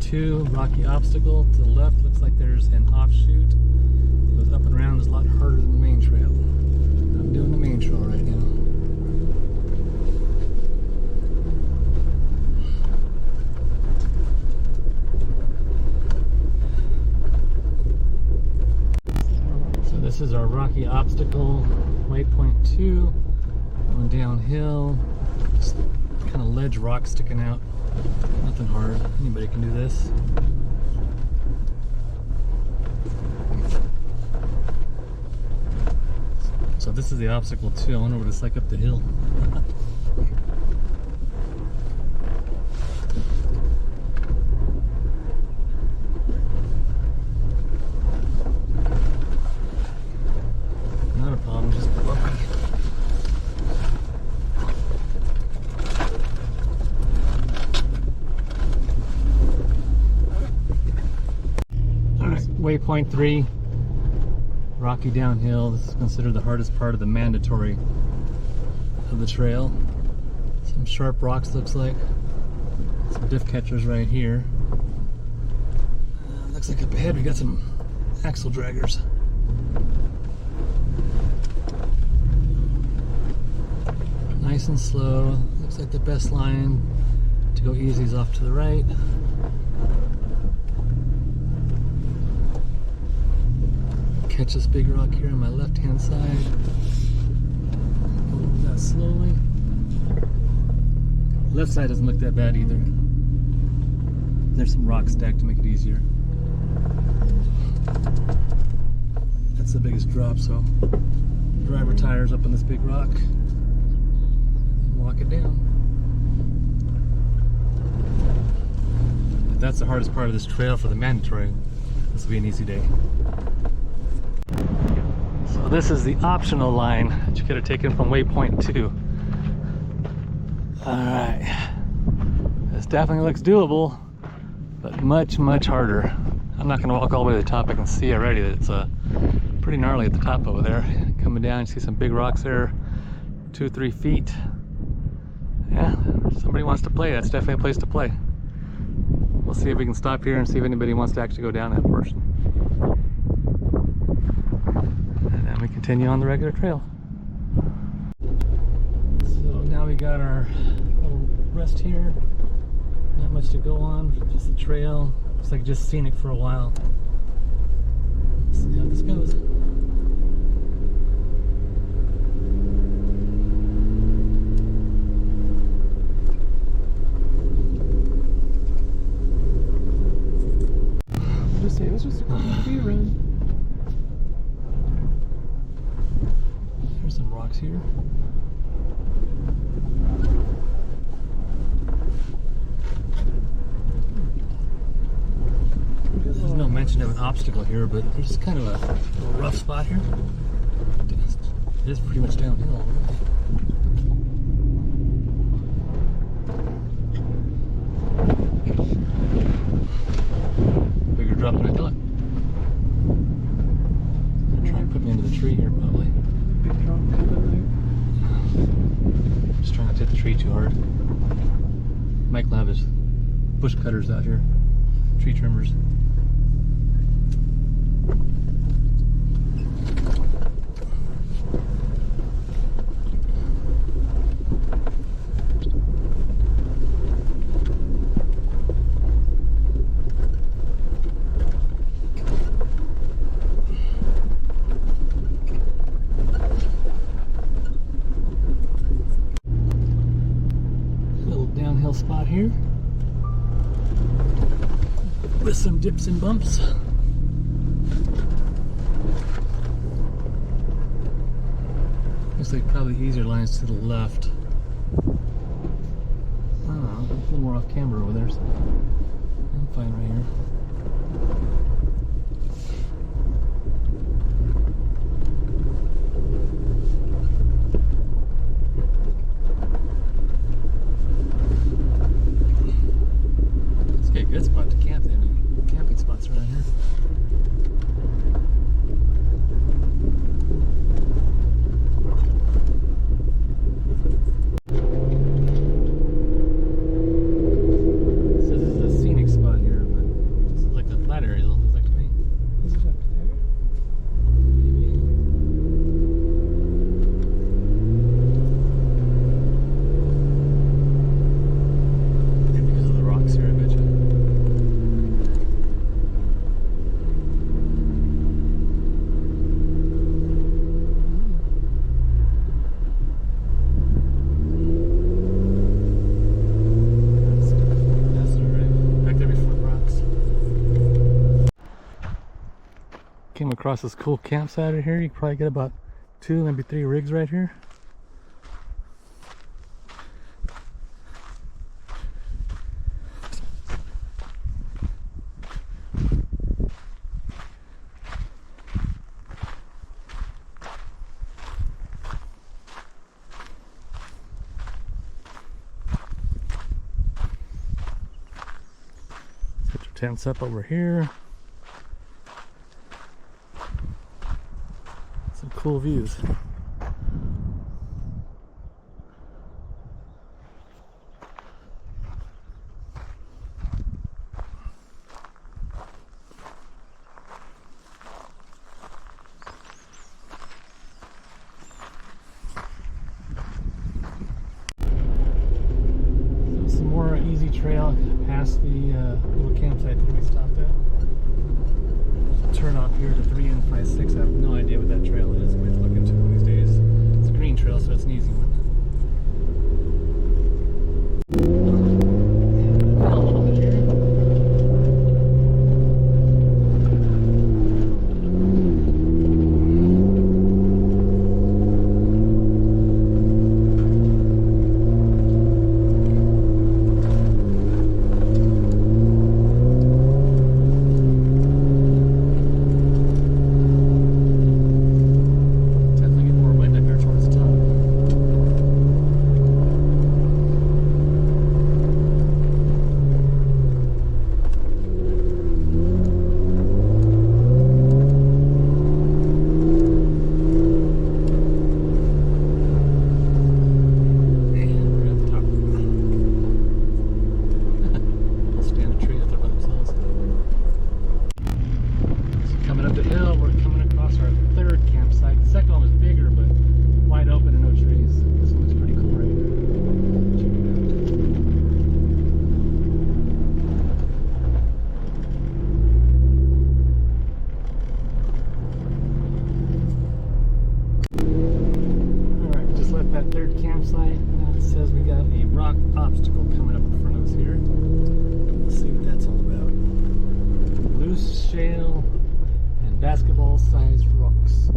2, rocky obstacle. To the left looks like there's an offshoot. It goes up and around. It's a lot harder than the main trail. I'm doing the main trail right now. So this is our rocky obstacle, waypoint 2. Going downhill. Just kind of ledge rock sticking out. Nothing hard. Anybody can do this. So this is the obstacle too. I wonder what it's like up the hill. Not a problem, just bumpy. Waypoint 3, rocky downhill. This is considered the hardest part of the mandatory of the trail. Some sharp rocks, looks like. Some diff catchers right here. Looks like up ahead we got some axle draggers. Nice and slow. Looks like the best line to go easy is off to the right. Catch this big rock here on my left hand side. Go over that slowly. Left side doesn't look that bad either. There's some rocks stacked to make it easier. That's the biggest drop, so driver tires up on this big rock. Walk it down. If that's the hardest part of this trail for the mandatory, this will be an easy day. So this is the optional line that you could have taken from waypoint 2. Alright. This definitely looks doable, but much, much harder. I'm not going to walk all the way to the top. I can see already that it's pretty gnarly at the top over there. Coming down, you see some big rocks there, 2-3 feet. Yeah, if somebody wants to play, that's definitely a place to play. We'll see if we can stop here and see if anybody wants to actually go down that portion. And then we continue on the regular trail. So now we got our little rest here. Not much to go on, just the trail. Looks like just scenic for a while. Let's see how this goes. It was just a coffee run. There's some rocks here. There's no mention of an obstacle here, but there's kind of a little rough spot here. It is pretty much downhill already. Bigger drop than I thought. Gonna try and put me into the tree here, probably. Big drop coming Just trying not to hit the tree too hard. Mike will have his bush cutters out here, tree trimmers. Downhill spot here with some dips and bumps. Looks like probably easier lines to the left. I don't know, a little more off camber over there, so I'm fine right here. Good spot to camp. Any camping spots around here. So this is a scenic spot here, but that area, it looks like to me. Is it up there? Maybe. Maybe because of the rocks here, I bet you. Came across this cool campsite right here. You can probably get about 2, maybe 3 rigs right here. Set your tents up over here. Some cool views. So some more easy trail past the little campsite that we stopped at. Turn off here to 3 and 5, 6. I have no idea what that trail is. I'm going to look into it one of these days. It's a green trail, so it's an easy one. A little bit here. Campsite. Now it says we got a rock obstacle coming up in front of us here. Let's see what that's all about. Loose shale and basketball-sized rocks.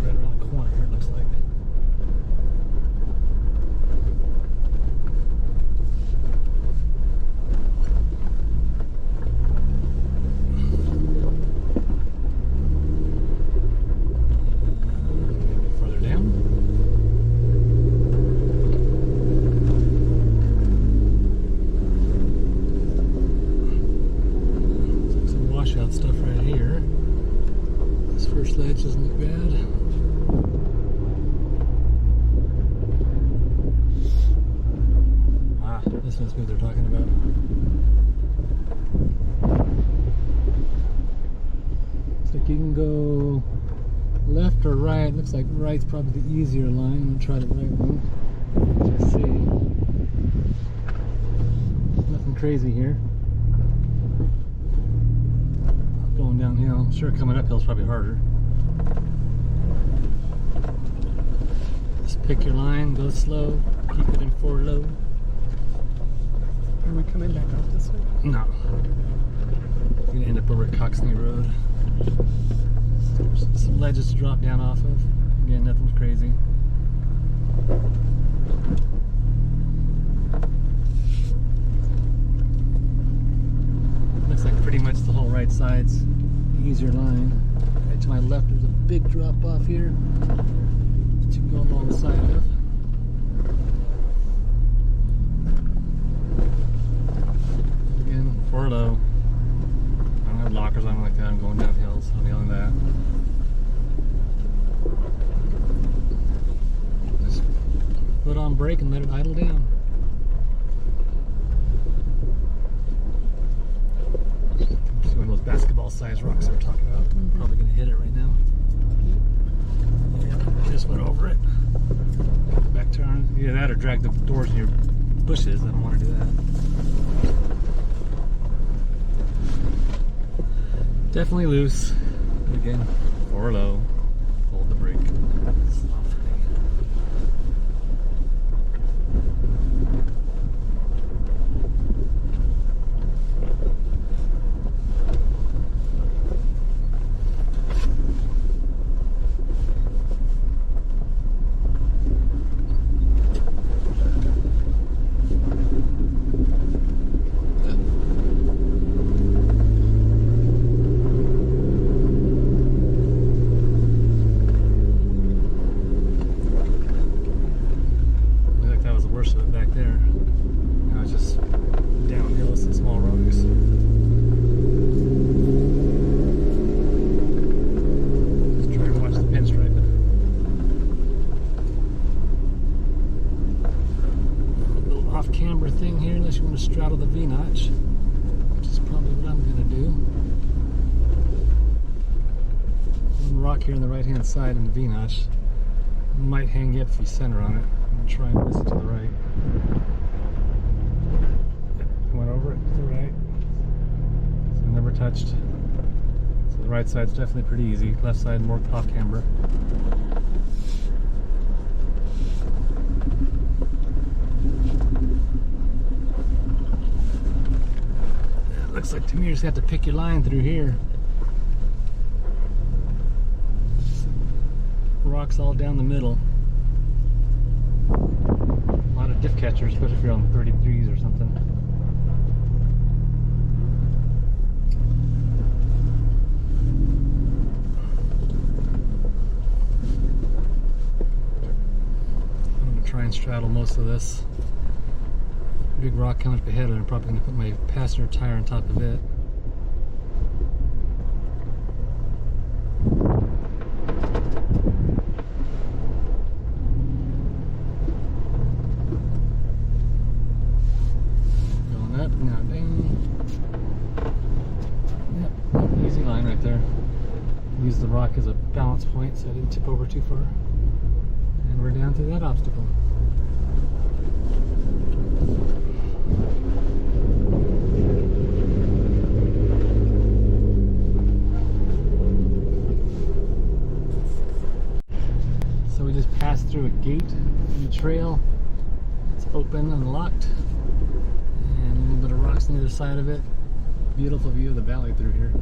Right around the corner here, it looks like. Stuff right here. This first ledge doesn't look bad. Ah, this must be what they're talking about. Looks like you can go left or right. Looks like right's probably the easier line. I'm gonna try the right one. Let's see. Nothing crazy here. Going downhill. I'm sure coming uphill is probably harder. Just pick your line, go slow, keep it in 4 low. Are we coming back off this way? No. You're gonna end up over at Coxney Road. Some ledges to drop down off of. Again, nothing crazy. Looks like pretty much the whole right side's the easier line. Right to my left, there's a big drop off here that you can go along the side of. Again, 4 low. I don't have lockers on like that. I'm going downhill, so I'm yelling that. on brake and let it idle down. See one of those basketball-sized rocks they were talking about. Probably gonna hit it right now. Yeah, just went over it. Get the back turn. Either that or drag the doors in your bushes. I don't want to do that. Definitely loose. But again, or low. Hold the brake softly. Thing here, unless you want to straddle the V-notch, which is probably what I'm going to do. One rock here on the right-hand side in the V-notch might hang you up if you center on it. I'm going to try and miss it to the right. Went over it to the right. So never touched. So the right side's definitely pretty easy. Left side more off camber. Looks like to me you just have to pick your line through here. Rocks all down the middle. A lot of diff catchers, especially if you're on 33s or something. I'm going to try and straddle most of this. Big rock coming up ahead, and I'm probably going to put my passenger tire on top of it. Going up, now down. Yep, easy line right there. Use the rock as a balance point so I didn't tip over too far. And we're down through that obstacle. So we just passed through a gate in the trail. It's open, unlocked, and a little bit of rocks on the other side of it. Beautiful view of the valley through here.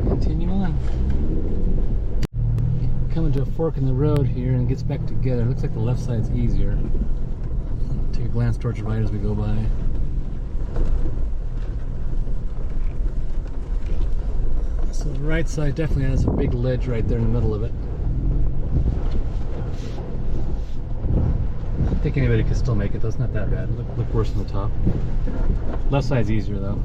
Continue on. Coming to a fork in the road here, and it gets back together. It looks like the left side's easier. Take a glance towards the right as we go by. So the right side definitely has a big ledge right there in the middle of it. I think anybody could still make it though, it's not that bad. Look worse on the top. Left side's easier though.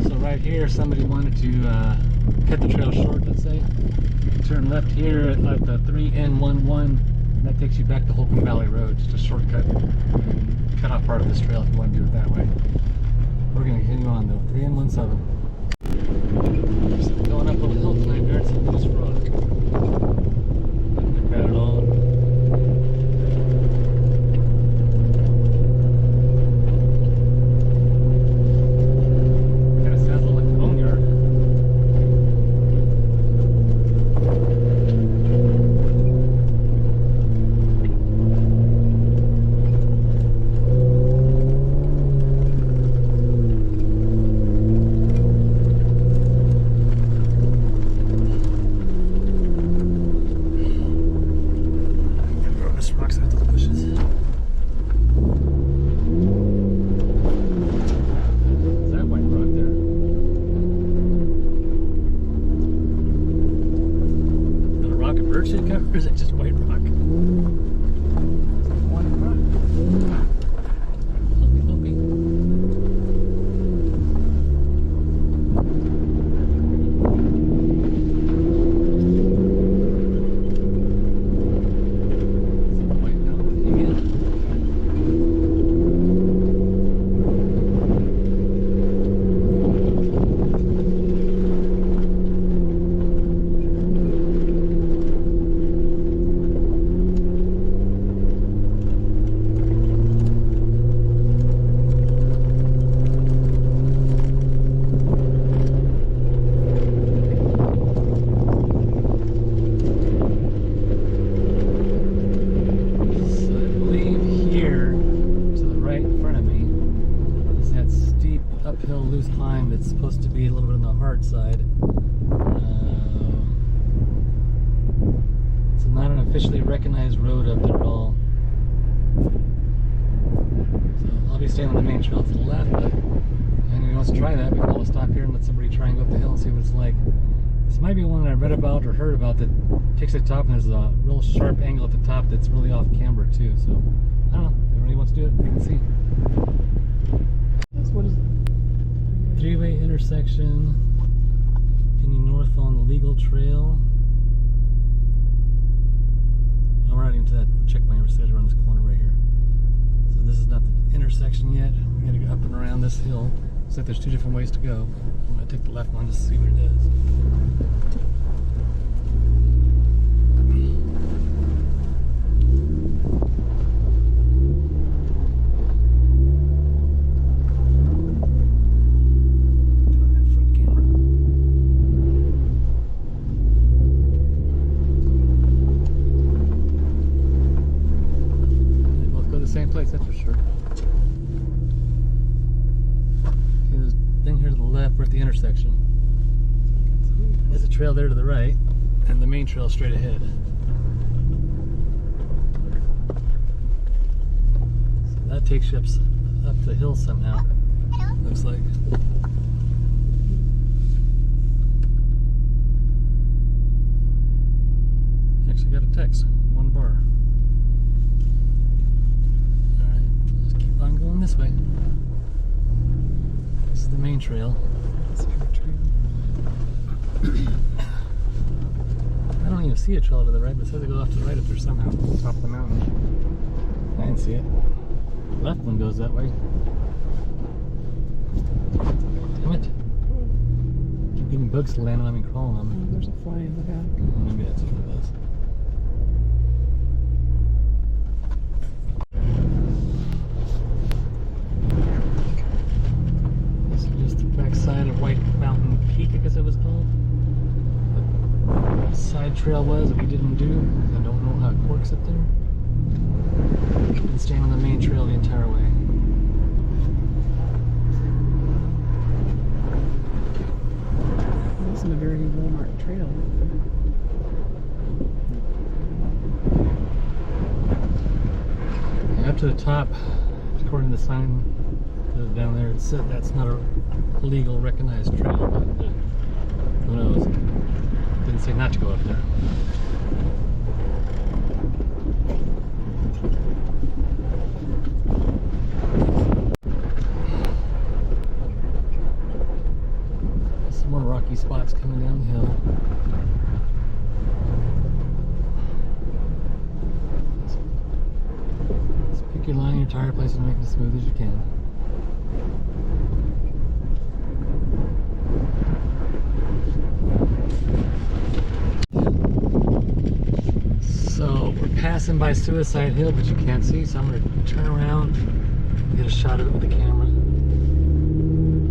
So right here somebody wanted to cut the trail short, let's say. Turn left here at the 3N11. That takes you back to Holcomb Valley Road, just a shortcut. And cut off part of this trail if you want to do it that way. We're going to continue on though. 3N17. Going up a little hill tonight there, it's a loose rock. Not bad at all. Kind of sounds a little like the boneyard. loose climb. It's supposed to be a little bit on the hard side. It's not an officially recognized road up there at all. So I'll be staying on the main trail to the left, but if anyone wants to try that, we can always stop here and let somebody try and go up the hill and see what it's like. This might be one that I read about or heard about that takes the top, and there's a real sharp angle at the top that's really off camber too. So I don't know. If anybody wants to do it, they can see. What is it? Three-way intersection. Continuing north on the legal trail. Oh, we're not even to that checkpoint. We're still around this corner right here. So this is not the intersection yet. We gotta go up and around this hill. Looks like there's two different ways to go. I'm gonna take the left one just to see what it does. Same place, that's for sure. Okay, there's a thing here to the left. We're at the intersection. There's a trail there to the right, and the main trail straight ahead. So that takes you up the hill somehow. Looks like. Actually got a text. 1 bar. I'm going this way. This is the main trail. I don't even see a trail to the right, but it says it goes off to the right up there somehow, top of the mountain. I didn't see it. The left one goes that way. Damn it. Keep getting bugs to land on me and crawling on me. Oh, there's a fly in the back. Maybe that's what it is. Side of White Mountain Peak, I guess it was called. The side trail was that we didn't do. I don't know how it works up there. We've been staying on the main trail the entire way. This isn't a very well-marked trail. Yeah, up to the top, according to the sign down there, it said that's not a legal recognized trail, but who knows? Didn't say not to go up there. Some more rocky spots coming down the hill. Just pick your line, your tire place, and make it as smooth as you can. So we're passing by Suicide Hill, but you can't see, so I'm going to turn around and get a shot of it with the camera.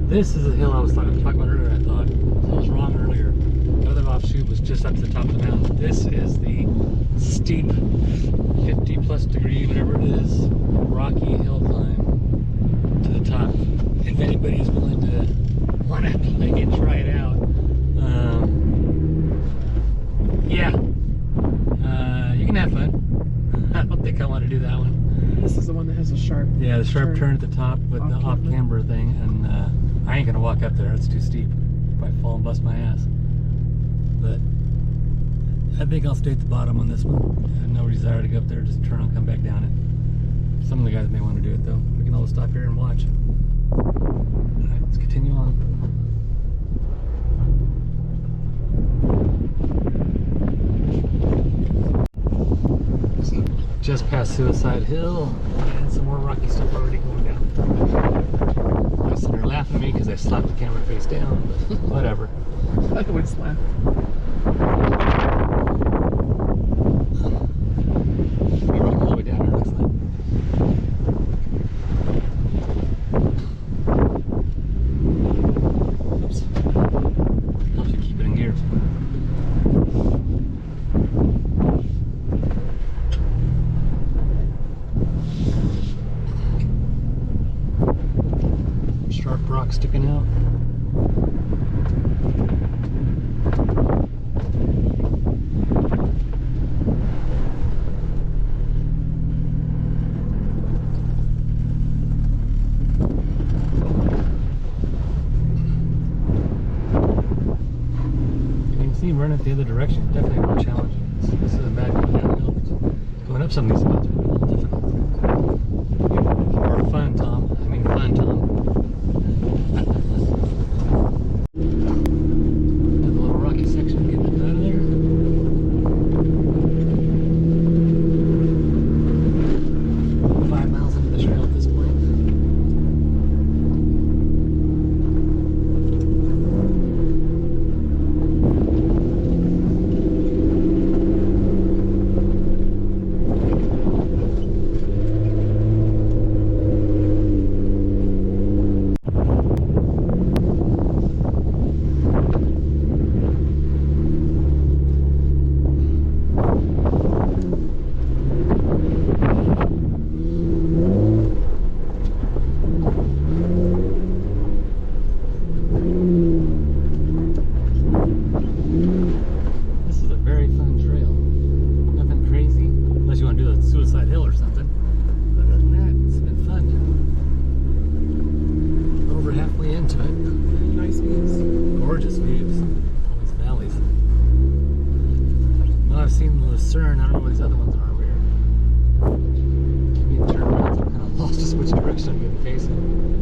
This is the hill I was talking about earlier, I thought. So I was wrong earlier. The other offshoot was just up to the top of the mountain. This is the steep 50 plus degree, whatever it is, rocky hill climb to the top. If anybody's willing to want to play and try it out, yeah, you can have fun. I don't think I want to do that one. This is the one that has a sharp. Yeah, the sharp turn at the top with the off-camber thing, and I ain't gonna walk up there. It's too steep. Probably fall and bust my ass. But I think I'll stay at the bottom on this one. I have no desire to go up there. Just turn and come back down it. Some of the guys may want to do it though. We can always stop here and watch. All right, let's continue on. Just past Suicide Hill, and some more rocky stuff already going down. My son are laughing at me because I slapped the camera face down, but whatever. I always laugh. We're going all the way down here, looks like. Oops. Helps you keep it in gear. Sharp rock sticking out. Running it the other direction definitely more challenging. This isn't bad going downhill, but going up some of these spots will be a little difficult. Or fun, Tom. I mean fun, Tom. The little rocky section, getting it out of there. 5 miles into the trail at this point. Hill or something. But other than that, it's been fun. Over halfway into it. Nice views. Gorgeous views. All these valleys. Now I've seen the Lucerne. I don't know what these other ones are over here. Maybe turn around. I'm kind of lost just which direction I'm going to face it.